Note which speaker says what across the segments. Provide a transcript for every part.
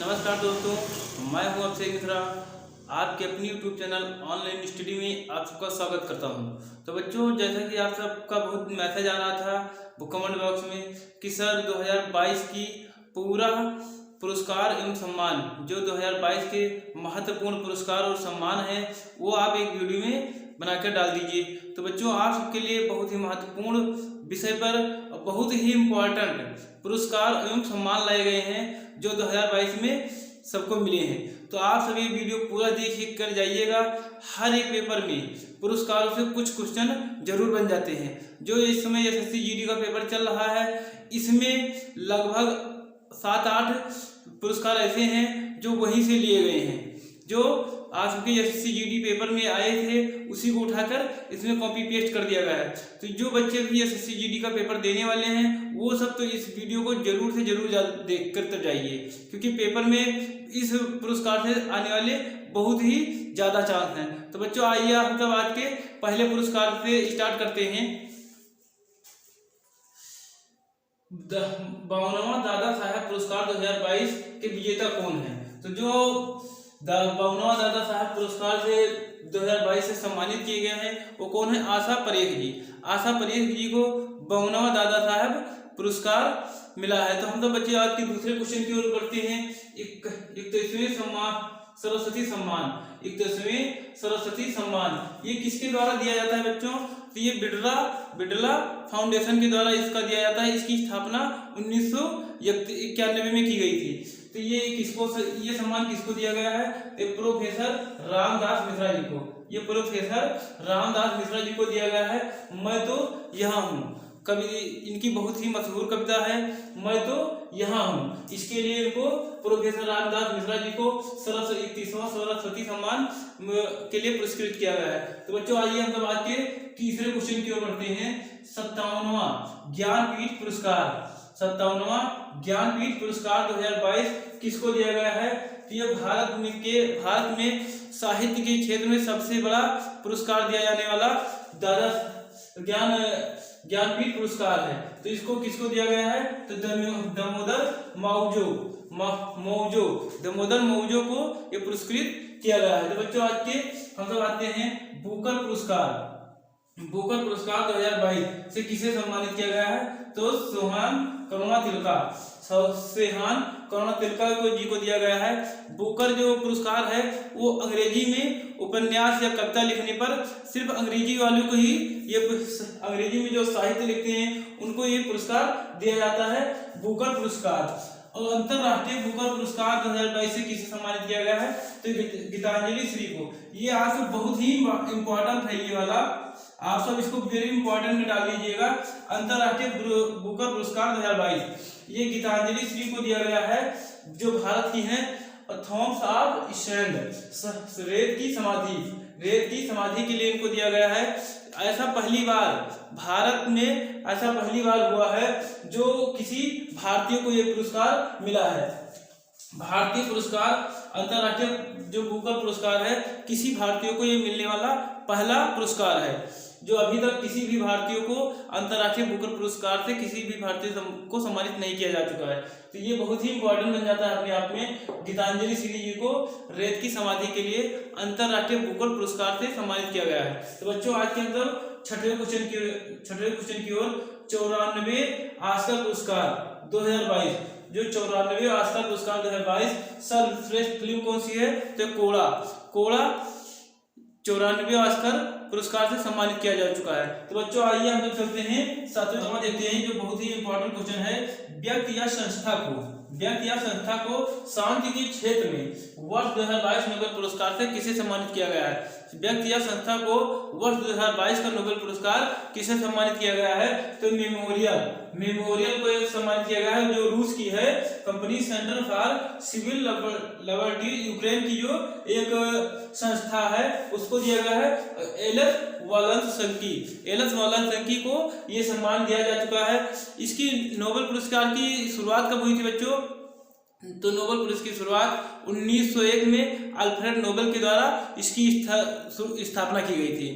Speaker 1: नमस्कार दोस्तों, मैं हूं अभिषेक मिश्रा। आपके अपनी यूट्यूब चैनल ऑनलाइन स्टडी में आप सबका स्वागत करता हूं। तो बच्चों, जैसा कि आप सबका बहुत मैसेज आ रहा था वो कमेंट बॉक्स में कि सर 2022 की पूरा पुरस्कार एवं सम्मान, जो 2022 के महत्वपूर्ण पुरस्कार और सम्मान है वो आप एक वीडियो में बनाकर डाल दीजिए। तो बच्चों, आप सबके लिए बहुत ही महत्वपूर्ण विषय पर बहुत ही इम्पोर्टेंट पुरस्कार एवं सम्मान लाए गए हैं जो 2022 में सबको मिले हैं। तो आप सभी वीडियो पूरा देख कर जाइएगा। हर एक पेपर में पुरस्कारों से कुछ क्वेश्चन जरूर बन जाते हैं। जो इस समय एसएससी जीडी का पेपर चल रहा है, इसमें लगभग 7-8 पुरस्कार ऐसे हैं जो वहीं से लिए गए हैं, जो आज के एसएससी जीडी पेपर में आए थे उसी को उठाकर इसमें कॉपी पेस्ट कर दिया गया है। तो जो बच्चे भी एसएससी जीडी का पेपर देने वाले हैं वो सब तो इस वीडियो को जरूर से जरूर देख कर तब जाइए, क्योंकि पेपर में इस पुरस्कार से आने वाले बहुत ही ज़्यादा चांस हैं। तो बच्चों, आइए हम तब आज के पहले पुरस्कार से स्टार्ट करते हैं। 52वां दादा साहब पुरस्कार 2022 के विजेता कौन है? तो जो 52वां दादा साहब पुरस्कार से 2022 से सम्मानित किए गए हैं वो कौन है? आशा परेख जी। आशा परेख जी को 52वां दादा साहब पुरस्कार मिला है। तो हम तो बच्चे आज के दूसरे क्वेश्चन की ओर बढ़ते हैं। 21वें सरस्वती सम्मान, 21वें सरस्वती सम्मान ये किसके द्वारा दिया जाता है बच्चों? तो ये बिड़ला फाउंडेशन के द्वारा इसका दिया जाता है। इसकी स्थापना 1991 में की गई थी। तो ये सम्मान किसको दिया गया है? प्रोफेसर रामदास मिश्रा जी को। ये प्रोफेसर रामदास मिश्रा जी को दिया गया है। मैं तो यहाँ हूँ, कवि इनकी बहुत ही मशहूर कविता है, मैं तो यहाँ हूँ। इसके लिए इनको प्रोफेसर रामदास मिश्रा जी को 21वां सरस्वती सम्मान के लिए पुरस्कृत किया गया है। तो बच्चों, आइए हम लोग आज के तीसरे क्वेश्चन की ओर बढ़ते हैं। 57वां ज्ञानपीठ पुरस्कार, 57वां ज्ञानपीठ पुरस्कार 2022 किसको दिया गया है? तो ये भारत में साहित्य के क्षेत्र में सबसे बड़ा पुरस्कार दिया जाने वाला दादा ज्ञानपीठ पुरस्कार है। तो इसको किसको दिया गया है? तो दामोदर मौजो को ये पुरस्कृत किया गया है। तो बच्चों, आज के हम सब आते हैं बुकर पुरस्कार। बुकर पुरस्कार 2022 से किसे सम्मानित किया गया है? तो सोहान करुणा तिलका जी को दिया गया है। बुकर जो पुरस्कार है वो अंग्रेजी में उपन्यास या कविता लिखने पर सिर्फ अंग्रेजी वालों को ही, ये अंग्रेजी में जो साहित्य लिखते हैं उनको ये पुरस्कार दिया जाता है, बुकर पुरस्कार। और अंतरराष्ट्रीय बुकर पुरस्कार 2022 से किसे सम्मानित किया गया है? तो गीतांजलि श्री को। ये आज बहुत ही इम्पोर्टेंट है ये वाला, आप सब इसको वेरी इंपॉर्टेंट में डाल दीजिएगा। अंतरराष्ट्रीय बुकर पुरस्कार 2022 ये गीतांजलि श्री को दिया गया है, जो भारत की हैं थॉमस ऑफ स्टैंड, रेत की समाधि के लिए इनको दिया गया है। ऐसा पहली बार भारत में हुआ है जो किसी भारतीय को ये पुरस्कार मिला है। भारतीय पुरस्कार, अंतरराष्ट्रीय जो बुकर पुरस्कार है, किसी भारतीय को ये मिलने वाला पहला पुरस्कार है। जो अभी तक किसी भी भारतीय को अंतरराष्ट्रीय बुकर पुरस्कार से किसी भी भारतीय को सम्मानित नहीं किया जा चुका है। तो ये बहुत ही इंपॉर्टेंट बन जाता है अपने आप में। गीतांजलि श्री जी को रेत की समाधि के लिए अंतरराष्ट्रीय बुकर पुरस्कार से सम्मानित किया गया है। तो बच्चों, आज के अंदर छठवें क्वेश्चन की ओर 94 ऑस्कर पुरस्कार 2022, जो 94 ऑस्कर पुरस्कार 2022 सर्वश्रेष्ठ फिल्म कौन सी है? तो कोड़ा 94 ऑस्कर पुरस्कार से सम्मानित किया जा चुका है। तो बच्चों, आइए हम लोग चलते हैं 7वें सवाल देखते हैं, जो बहुत ही इंपॉर्टेंट क्वेश्चन है। व्यक्ति या संस्था को शांति के क्षेत्र में वर्ष 2022 नोबेल पुरस्कार से किसे सम्मानित किया गया है? व्यक्ति या संस्था को वर्ष 2022 का नोबेल पुरस्कार किसे सम्मानित किया गया है? तो मेमोरियल को एक सम्मानित किया गया है, जो रूस की है company Center for Civil Liberty, Ukraine की जो एक संस्था है उसको दिया गया है। एलएस वालंसकी को ये सम्मान दिया जा चुका है। इसकी नोबेल पुरस्कार की शुरुआत कब हुई थी बच्चों? तो नोबेल पुरस्कार की शुरुआत 1901 में अल्फ्रेड नोबेल के द्वारा इसकी स्थापना की गई थी।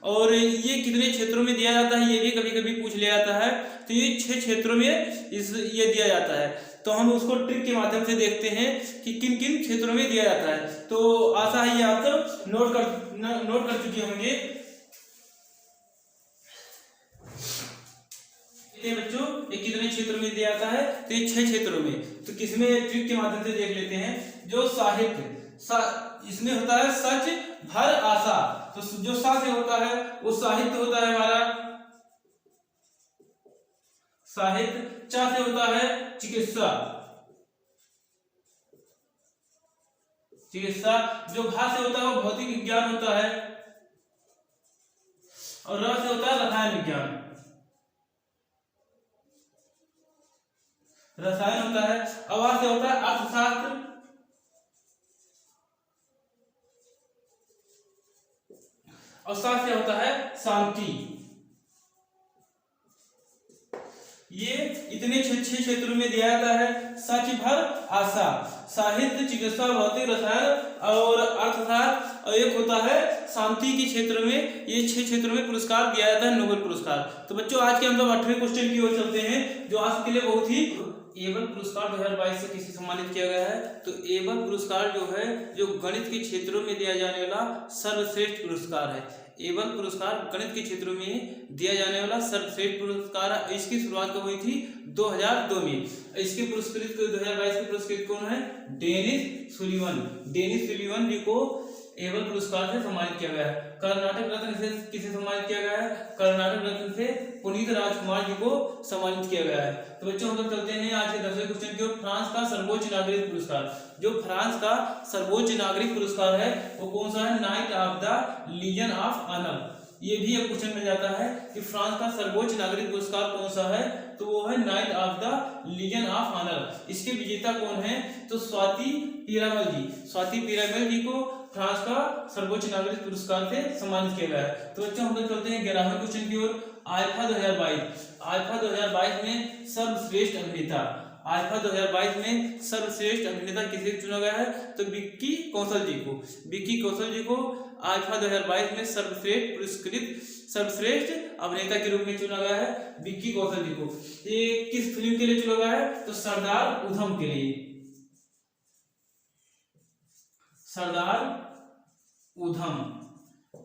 Speaker 1: और ये कितने क्षेत्रों में दिया जाता है ये भी कभी कभी पूछ लिया जाता है। तो ये 6 क्षेत्रों में ये दिया जाता है। तो हम उसको ट्रिक के माध्यम से देखते हैं कि किन किन क्षेत्रों में दिया जाता है। तो आशा है ये आप सब नोट कर चुके होंगे। बच्चों ये कितने क्षेत्रों में दिया जाता है, तो ये 6 क्षेत्रों में। तो किसमें ट्रिक के माध्यम से देख लेते हैं। जो साहित्य इसमें होता है सच भर आशा, तो जो सा से होता है वो साहित्य होता है हमारा साहित्य, चा से होता है चिकित्सा, जो भा से होता है वो भौतिक विज्ञान होता है, और र से होता है रसायन विज्ञान, रसायन होता है। अवा से होता है अर्थशास्त्र, और सा से होता है शांति। ये इतने 6 क्षेत्रों में दिया जाता है। सच भर आशा, साहित्य, चिकित्सा, भौतिक, रसायन और अर्थशास्त्र, और एक होता है शांति के क्षेत्र में। ये 6 क्षेत्रों में पुरस्कार दिया जाता है, नोबेल पुरस्कार। तो बच्चों आज के हम लोग 8वें क्वेश्चन की ओर चलते हैं, जो आज के लिए बहुत ही एबल पुरस्कार 2022 से किसे सम्मानित किया गया है। तो एबल पुरस्कार जो है जो गणित के क्षेत्रों में दिया जाने वाला सर्वश्रेष्ठ पुरस्कार है। एबल पुरस्कार गणित के क्षेत्रों में दिया जाने वाला सर्वश्रेष्ठ पुरस्कार है। इसकी शुरुआत कब हुई थी, 2002 में। इसके पुरस्कृत 2022 के पुरस्कृत कौन है, डेनिस सुलिवन। डेनिस सुलिवन जी को एबल पुरस्कार से सम्मानित किया गया है। कर्नाटक रत्न से किसे सम्मानित किया गया है, कर्नाटक रत्न से पुनीत राजकुमार जी को सम्मानित किया गया है। तो बच्चों हम लोग चलते हैं आज के 10वें क्वेश्चन की ओर। फ्रांस का सर्वोच्च नागरिक पुरस्कार, जो फ्रांस का सर्वोच्च नागरिक पुरस्कार है वो कौन सा है, Knight of the Legion of Honour. ये भी एक क्वेश्चन में जाता है कि फ्रांस का सर्वोच्च नागरिक पुरस्कार कौन सा है, तो वो है Knight of the Legion of Honour. इसके विजेता कौन है, तो स्वाति पीरामल जी। स्वाति पीरामल जी को फ्रांस का सर्वोच्च नागरिक पुरस्कार से सम्मानित किया गया है। तो बच्चों हम लोग चलते हैं 11वें क्वेश्चन की ओर। आईफा 2022, आईफा 2022 में सर्वश्रेष्ठ अभिनेता, आईफा 2022 में सर्वश्रेष्ठ अभिनेता किसे चुना गया है, तो विक्की कौशल जी को। विक्की कौशल जी को आईफा 2022 में सर्वश्रेष्ठ पुरस्कृत सर्वश्रेष्ठ अभिनेता के रूप में चुना गया है, विक्की कौशल जी को। ये किस फिल्म के लिए चुना गया है, तो सरदार उधम के लिए।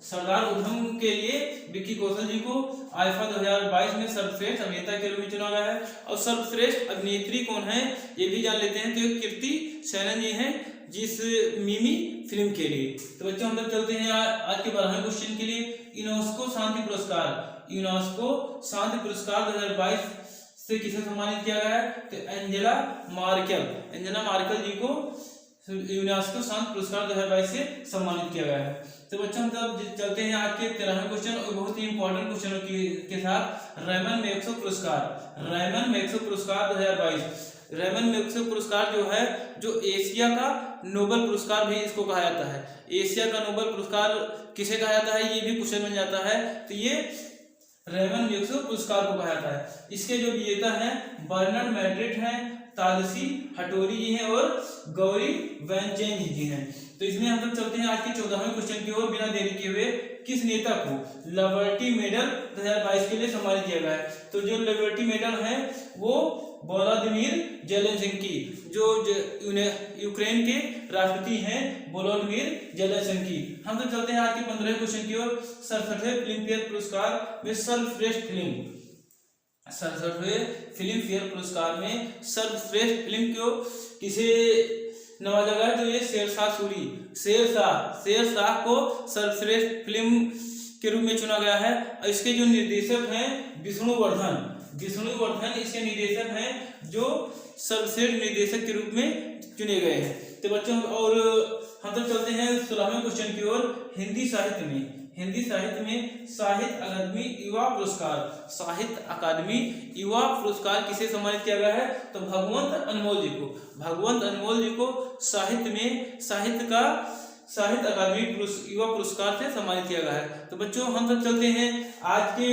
Speaker 1: सरदार उधम के लिए विक्की कौशल जी को आईफा 2022 में सर्वश्रेष्ठ अभिनेता के रूप में चुना गया है। और सर्वश्रेष्ठ अभिनेत्री कौन है ये भी जान लेते हैं। तो कीर्ति सेनन जी हैं, जिस मिमी फिल्म के लिए। तो बच्चों हम लोग चलते हैं आज के 12वें क्वेश्चन के लिए। यूनेस्को शांति पुरस्कार, यूनेस्को शांति पुरस्कार 2022 से किसे सम्मानित किया गया है, तो एंजेला मार्केल जी को यूनेस्को शांति पुरस्कार 2022 से सम्मानित किया गया है। तो बच्चों हम तब चलते हैं आज के 13वें क्वेश्चन और बहुत ही इंपॉर्टेंट क्वेश्चनों के साथ। रेमन मैग्सेसे पुरस्कार, रेमन मैग्सेसे पुरस्कार 2022। रेमन मैग्सेसे पुरस्कार जो है, जो एशिया का नोबेल पुरस्कार भी इसको कहा जाता है। एशिया का नोबेल पुरस्कार किसे कहा जाता है, ये भी क्वेश्चन बन जाता है। तो ये रेमन मैग्सेसे पुरस्कार को कहा जाता है। इसके जो विजेता हैं बर्नार्ड मैड्रिड हैं, तादसी हटोरी जी हैं और गौरी वैनचेन जी हैं। तो इसमें हम लोग चलते हैं आज के 14वें क्वेश्चन की ओर। बिना देरी किए हुए किस नेता को लिबर्टी मेडल 2022 के लिए सम्मानित किया गया है, तो जो लिबर्टी मेडल है वो वोलोदिमीर जेलेंस्की, जो यूक्रेन के राष्ट्रपति हैं वोलोदिमीर जेलेंस्की। हम तो चलते हैं आज के 15वें क्वेश्चन की ओर। 67वें फिल्म फेयर पुरस्कार में सर्वश्रेष्ठ फिल्म, 67वें फिल्म फेयर पुरस्कार में सर्वश्रेष्ठ फिल्म को किसे नवाजा गया, तो ये शेरशाह सूरी, शेरशाह को सर्वश्रेष्ठ फिल्म के रूप में चुना गया है। और इसके जो निर्देशक हैं विष्णुवर्धन इसके निर्देशक हैं, जो सर्वश्रेष्ठ निर्देशक के रूप में चुने गए हैं। तो बच्चों और हम तो चलते हैं 16वें क्वेश्चन की ओर। हिंदी साहित्य में साहित्य अकादमी युवा पुरस्कार, साहित्य अकादमी युवा पुरस्कार किसे सम्मानित किया गया है, तो भगवंत अनमोल जी को साहित्य अकादमी युवा पुरस्कार से सम्मानित किया गया है। तो बच्चों हम सब चलते हैं आज के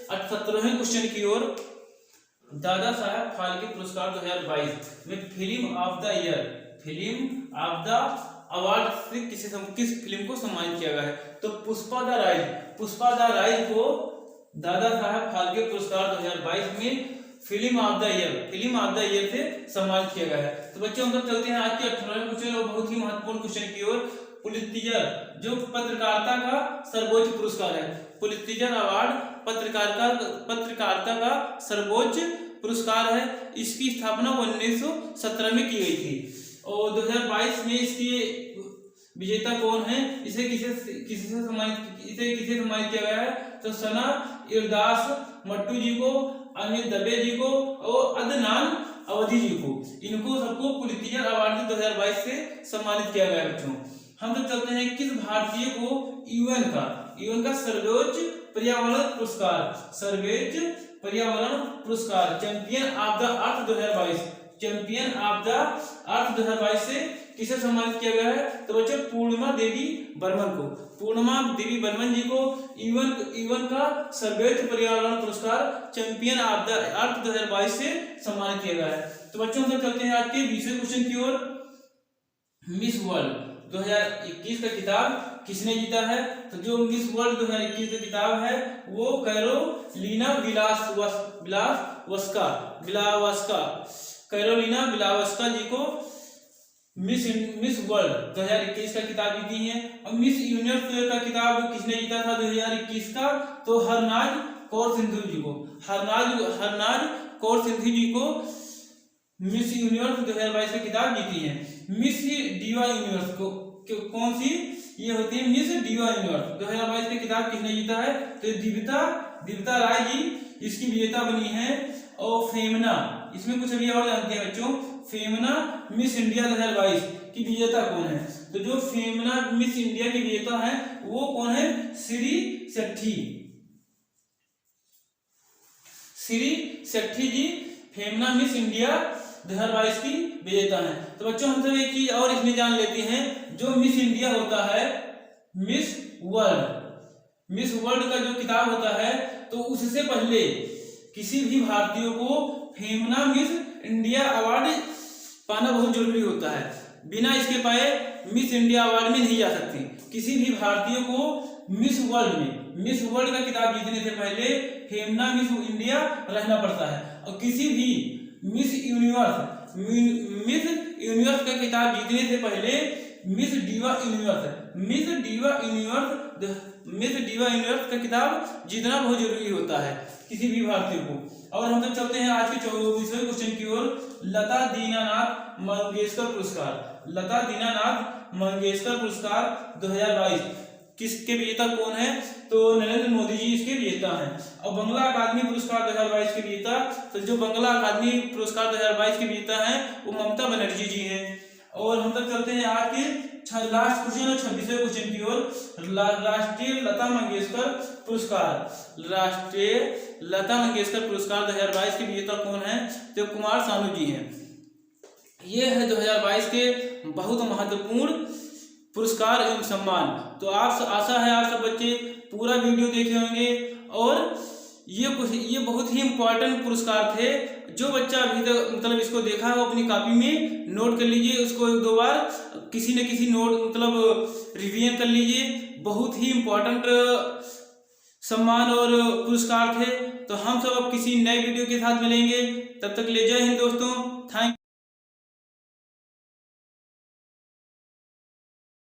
Speaker 1: 78वें क्वेश्चन की ओर। दादा साहब फाल्के पुरस्कार 2022 में फिल्म ऑफ द अवार्ड से किस फिल्म को सम्मानित किया गया है, तो पुष्पा द राइज को दादा साहब फाल्के पुरस्कार 2022 में फिल्म ऑफ द ईयर से सम्मानित किया गया है। तो बच्चों हम चलते हैं आज के 18वें क्वेश्चन और बहुत ही महत्वपूर्ण क्वेश्चन की ओर। पुलित्जर जो पत्रकारिता का सर्वोच्च पुरस्कार है, पुलित्जर अवार्ड पत्रकारिता का सर्वोच्च पुरस्कार है। इसकी स्थापना 1917 में की गई थी और 2022 में इसकी विजेता कौन है, इसे किसे सम्मानित किया गया है? तो सना इरदास मट्टू जी को, अमित दबे जी को और अदनान अवधी जी को, इनको सबको पुलित्जर अवार्ड 2022 से सम्मानित किया गया। बच्चों हम तो चलते हैं किस भारतीय को यूएन का सर्वोच्च पर्यावरण पुरस्कार चैंपियन ऑफ द अर्थ 2022 से किसे सम्मानित किया गया है? तो बच्चों पूर्णिमा देवी बर्मन जी को यूएन का सर्वोच्च पर्यावरण पुरस्कार चैंपियन ऑफ द अर्थ 2022 से सम्मानित किया गया है। तो बच्चों हम चलते हैं आज के 20वें क्वेश्चन की ओर। मिस वर्ल्ड 2021 का किताब किसने जीता है? तो जो मिस वर्ल्ड 2021 का किताब है वो कैरोलिना बिलावस्का जी को मिस वर्ल्ड 2021 का किताब जीती है। और मिस यूनिवर्स का किताब किसने जीता था 2021 का? तो हरनाज कौर सिंधु जी को मिस यूनिवर्स 2022 का किताब जीती है। मिस डिवा यूनिवर्स को कौन सी ये होती है? मिस डिवा यूनिवर्स 2022 की किताब किसने जीता है? तो दिव्यता राय जी इसकी विजेता बनी है। और फेमना, इसमें कुछ अभी और जानते हैं बच्चों, फेमना मिस इंडिया 2022 की विजेता कौन है? तो जो फेमना मिस इंडिया की विजेता है वो कौन है? श्री सेठी जी फेमना मिस इंडिया 2022 की विजेता है। तो बच्चों हम सब एक चीज और इसमें जान लेते हैं, जो मिस इंडिया होता है, मिस वर्ल्ड का जो किताब होता है, तो उससे पहले किसी भी भारतीय को फेमना मिस इंडिया अवार्ड पाना बहुत जरूरी होता है। बिना इसके पाए मिस इंडिया अवार्ड में नहीं जा सकती। किसी भी भारतीय को मिस वर्ल्ड का किताब जीतने से पहले फेमना मिस इंडिया रहना पड़ता है। और किसी भी मिस यूनिवर्स का किताब जीतने से पहले मिस डिवा यूनिवर्स का किताब जीतना बहुत जरूरी होता है किसी भी भारतीय को। और हम तक चलते हैं आज के 24वें क्वेश्चन की ओर। लता दीनानाथ मंगेशकर पुरस्कार 2022 किसके विजेता कौन है? तो नरेंद्र मोदी जी इसके विजेता हैं। और बंगला अकादमी पुरस्कार 2022 के विजेता, तो जो बंगला अकादमी पुरस्कार 2022 के विजेता हैं वो ममता बनर्जी जी हैं। और हम तक चलते हैं आज के लास्ट क्वेश्चन और 26वें क्वेश्चन की ओर। राष्ट्रीय लता मंगेशकर पुरस्कार 2022 के विजेता कौन है? तो कुमार सानू जी हैं। ये है 2022 के बहुत महत्वपूर्ण पुरस्कार एवं सम्मान। तो आप आशा है आप सब बच्चे पूरा वीडियो देखे होंगे। और ये बहुत ही इम्पोर्टेंट पुरस्कार थे। जो बच्चा अभी तक मतलब इसको देखा है वो अपनी कॉपी में नोट कर लीजिए, उसको एक दो बार किसी न किसी नोट मतलब रिवीजन कर लीजिए। बहुत ही इम्पोर्टेंट सम्मान और पुरस्कार थे। तो हम सब अब किसी नए वीडियो के साथ मिलेंगे, तब तक ले जय हिंद दोस्तों। थैंक